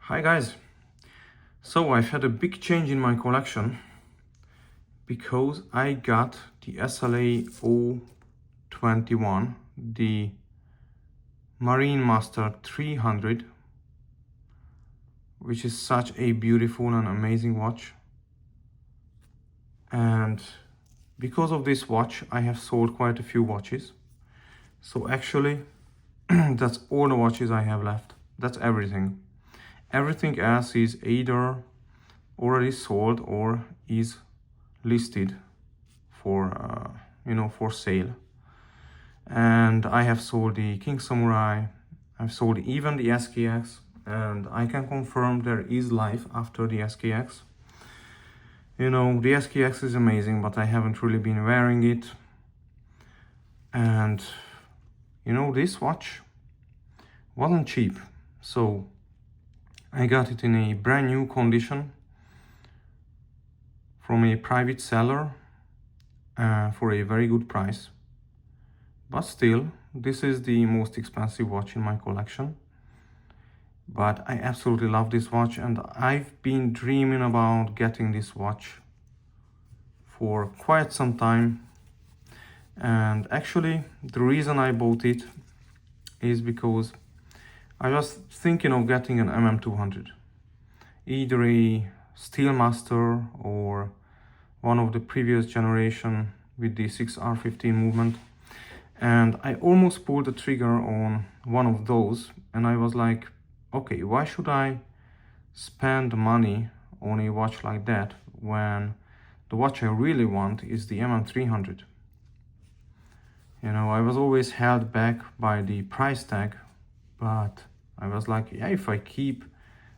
Hi guys, so I've had a big change in my collection because I got the SLA 021, the Marine Master 300, which is such a beautiful and amazing watch. And because of this watch, I have sold quite a few watches. So actually, that's all the watches I have left. That's everything. Everything else is either already sold or is listed for for sale. And I have sold the King Samurai, I've sold even the SKX, and I can confirm there is life after the SKX. The SKX is amazing, but I haven't really been wearing it. And this watch wasn't cheap, so I got it in a brand new condition from a private seller for a very good price. But still, this is the most expensive watch in my collection. But I absolutely love this watch, and I've been dreaming about getting this watch for quite some time. And actually, the reason I bought it is because I was thinking of getting an MM200, either a Steelmaster or one of the previous generation with the 6R15 movement. And I almost pulled the trigger on one of those, and I was like, okay, why should I spend money on a watch like that when the watch I really want is the MM300? I was always held back by the price tag, but I was like, yeah, if I keep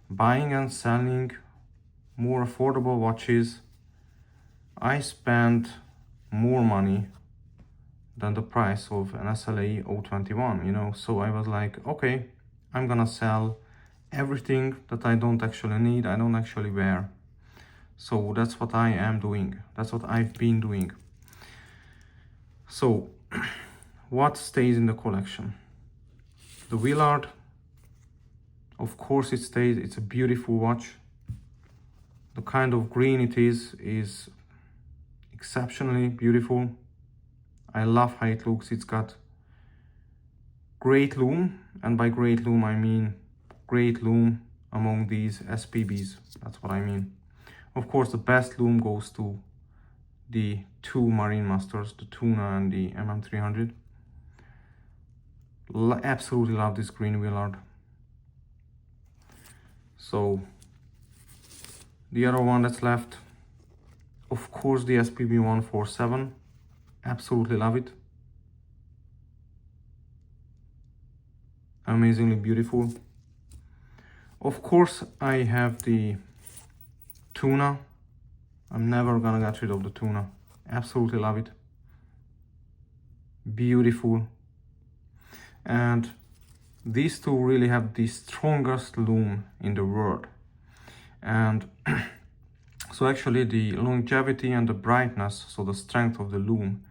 buying and selling more affordable watches, I spend more money than the price of an SLA 021, so I was like, okay, I'm gonna sell everything that I don't actually need, I don't actually wear. So that's what I am doing, that's what I've been doing. So what stays in the collection? The Willard, of course it stays. It's a beautiful watch. The kind of green it is exceptionally beautiful. I love how it looks. It's got great lume, and by great lume I mean great lume among these SPBs. That's what I mean. Of course, the best lume goes to the two Marine Masters, the Tuna and the MM300. Absolutely love this green Willard. So the other one that's left, of course, the SPB 147. Absolutely love it. Amazingly beautiful. Of course, I have the Tuna. I'm never gonna get rid of the Tuna. Absolutely love it. Beautiful. And these two really have the strongest lume in the world. And so actually the longevity and the brightness, so the strength of the lume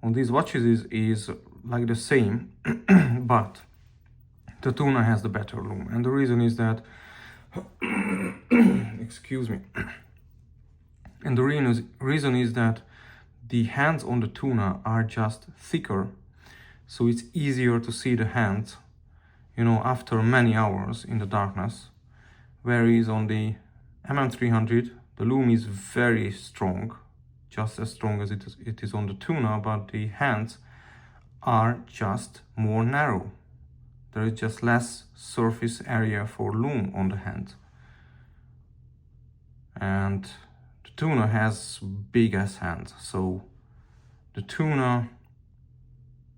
on these watches is like the same, but the Tuna has the better lume. And the reason is that, excuse me, and the reason is that the hands on the Tuna are just thicker, so it's easier to see the hands, after many hours in the darkness. Whereas on the MM300, the lume is very strong, just as strong as it is on the Tuna, but the hands are just more narrow. There is just less surface area for lume on the hand. And the Tuna has big ass hands, so the Tuna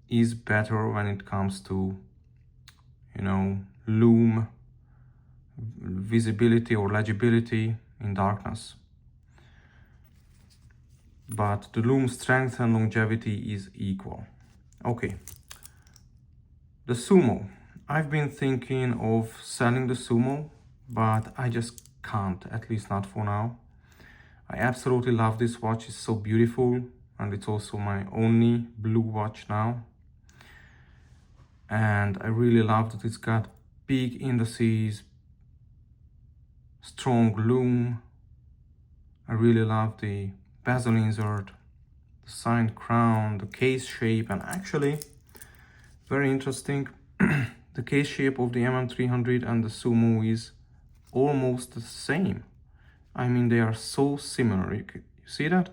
is better when it comes to, lume visibility or legibility in darkness. But the lume strength and longevity is equal. Okay, the Sumo. I've been thinking of selling the Sumo, but I just can't, at least not for now. I absolutely love this watch. It's so beautiful, and it's also my only blue watch now. And I really love that it's got big indices, strong lume. I really love the bezel insert, the signed crown, the case shape, and actually, very interesting, the case shape of the MM300 and the Sumo is almost the same. I mean, they are so similar. You see that?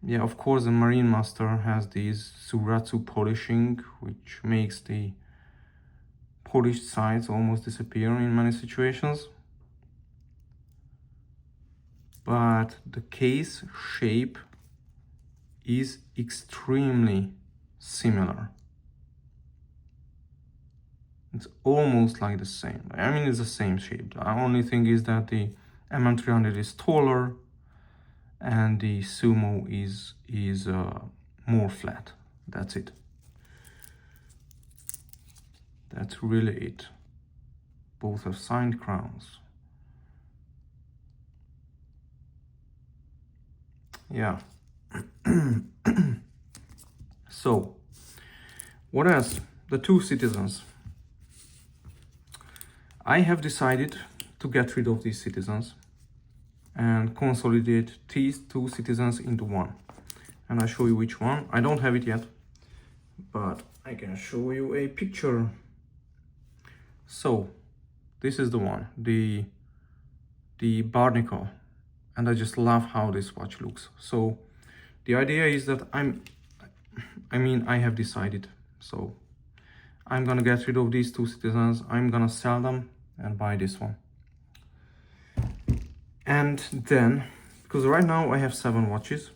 Yeah, of course, the Marine Master has these Suratsu polishing, which makes the polished sides almost disappear in many situations. But the case shape is extremely similar. It's almost like the same. I mean, it's the same shape. The only thing is that the MM300 is taller and the Sumo is more flat. That's it. That's really it. Both have signed crowns. Yeah. So, what else? The two citizens. I have decided to get rid of these citizens and consolidate these two citizens into one. And I'll show you which one. I don't have it yet, but I can show you a picture. So, this is the one, the Barnacle. And I just love how this watch looks. So, the idea is that I have decided. So, I'm gonna get rid of these two citizens. I'm gonna sell them and buy this one. And then, because right now I have 7 watches,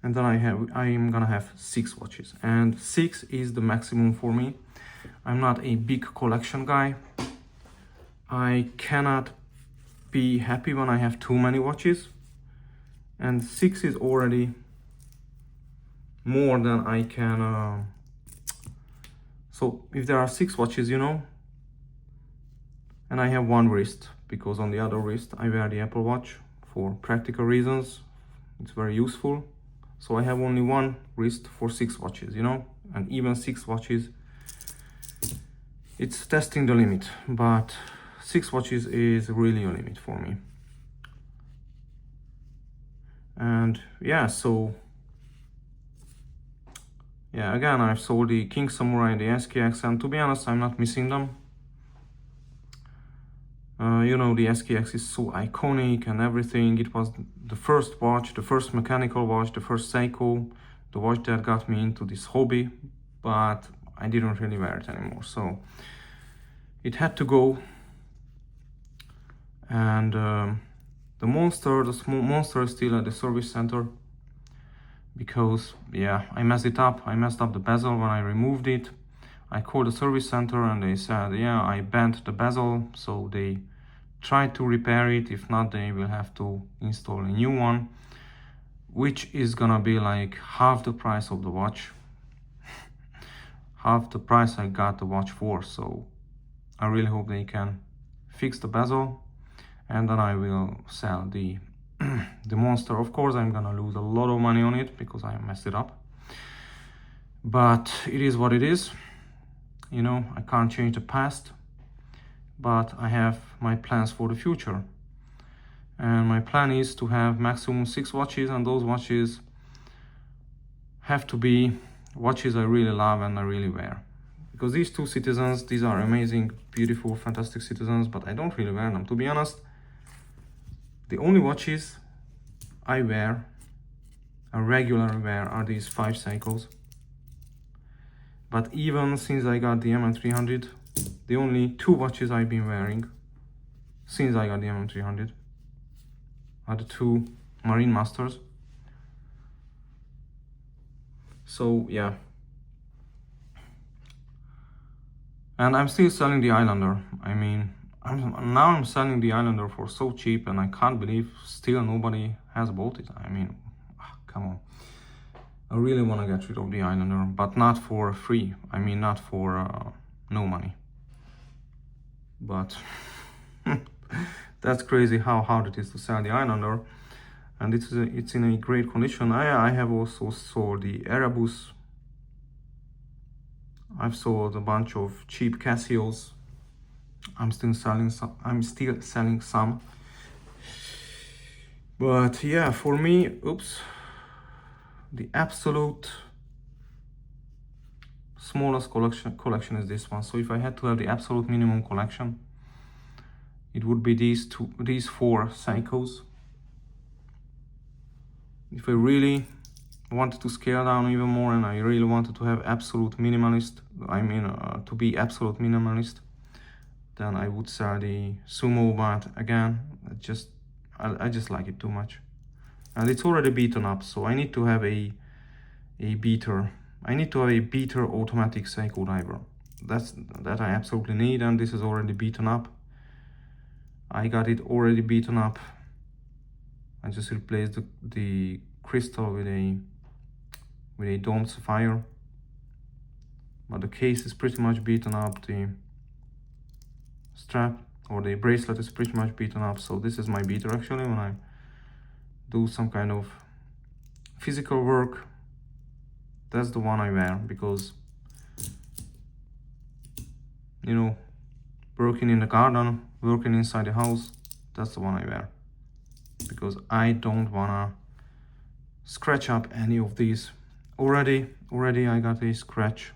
and then I'm gonna have 6 watches, and 6 is the maximum for me. I'm not a big collection guy. I cannot be happy when I have too many watches, and 6 is already more than I can. So if there are 6 watches, you know, and I have 1 wrist, because on the other wrist I wear the Apple Watch for practical reasons. It's very useful. So I have only 1 wrist for 6 watches, you know, and even 6 watches, it's testing the limit, but 6 watches is really a limit for me. And yeah, so yeah, again, I've sold the King Samurai and the SKX, and to be honest, I'm not missing them. You know, the SKX is so iconic and everything. It was the first watch, the first mechanical watch, the first Seiko, the watch that got me into this hobby, but I didn't really wear it anymore. So it had to go. And the Monster is still at the service center because, yeah, I messed it up. I messed up the bezel when I removed it. I called the service center and they said, yeah, I bent the bezel, so they tried to repair it. If not, they will have to install a new one, which is gonna be like half the price of the watch. Half the price I got the watch for. So I really hope they can fix the bezel, and then I will sell the the Monster. Of course, I'm gonna lose a lot of money on it because I messed it up, but it is what it is. You know, I can't change the past, but I have my plans for the future. And my plan is to have maximum 6 watches, and those watches have to be watches I really love and I really wear. Because these two citizens, these are amazing, beautiful, fantastic citizens, but I don't really wear them. To be honest, the only watches I wear, I regularly wear, are these 5 Seikos. But even since I got the MM300, the only 2 watches I've been wearing since I got the MM300 are the 2 Marine Masters. So yeah. And I'm still selling the Islander. I mean, I'm selling the Islander for so cheap, and I can't believe still nobody has bought it. I mean, come on. I really want to get rid of the Islander, but not for free. I mean, not for no money. But that's crazy how hard it is to sell the Islander, and it's in a great condition. I have also sold the Erebus. I've sold a bunch of cheap Casios, I'm still selling some. But yeah, for me, the absolute smallest collection is this one. So if I had to have the absolute minimum collection, it would be these four Seikos. If I really wanted to scale down even more and I really wanted to have absolute minimalist, to be absolute minimalist, then I would sell the Sumo, but again, I just like it too much. And it's already beaten up, so I need to have a beater. I need to have a beater automatic Seiko diver. That I absolutely need, and this is already beaten up. I got it already beaten up. I just replaced the crystal with a domed sapphire. But the case is pretty much beaten up. The strap or the bracelet is pretty much beaten up. So this is my beater actually when I do some kind of physical work. That's the one I wear because, you know, working in the garden, working inside the house, that's the one I wear. Because I don't wanna scratch up any of these. Already I got a scratch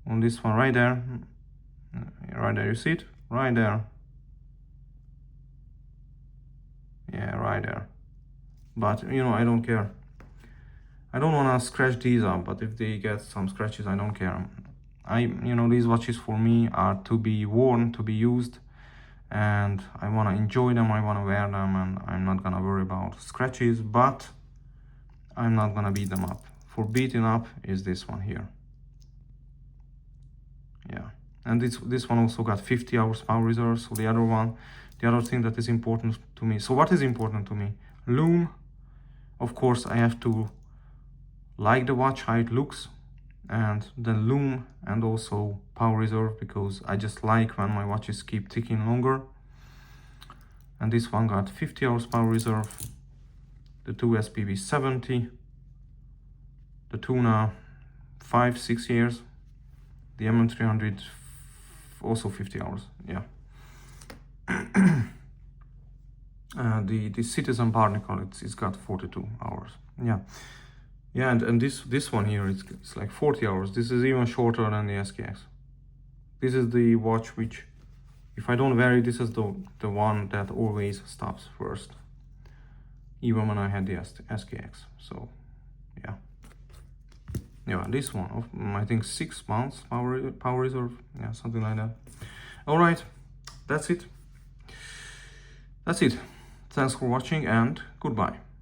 on this one right there. Right there, you see it? Right there. Yeah, right there. But, you know, I don't care. I don't wanna scratch these up, but if they get some scratches, I don't care. You know, these watches for me are to be worn, to be used, and I want to enjoy them, I want to wear them, and I'm not gonna worry about scratches, but I'm not gonna beat them up. For beating up is this one here. Yeah, and this one also got 50 hours power reserve. So the other thing that is important to me. So what is important to me? Lume. Of course, I have to like the watch, how it looks, and the lume, and also power reserve, because I just like when my watches keep ticking longer. And this one got 50 hours power reserve, the two SPV 70, the Tuna 5-6 years, the MM300 also 50 hours. Yeah. The Citizen Barnacle, it's got 42 hours. Yeah, and this one here, it's like 40 hours. This is even shorter than the SKX. This is the watch which, if I don't wear it, this is the one that always stops first, even when I had the SKX. So yeah, this one, I think 6 months power reserve. Yeah, something like that. All right, that's it. Thanks for watching, and goodbye.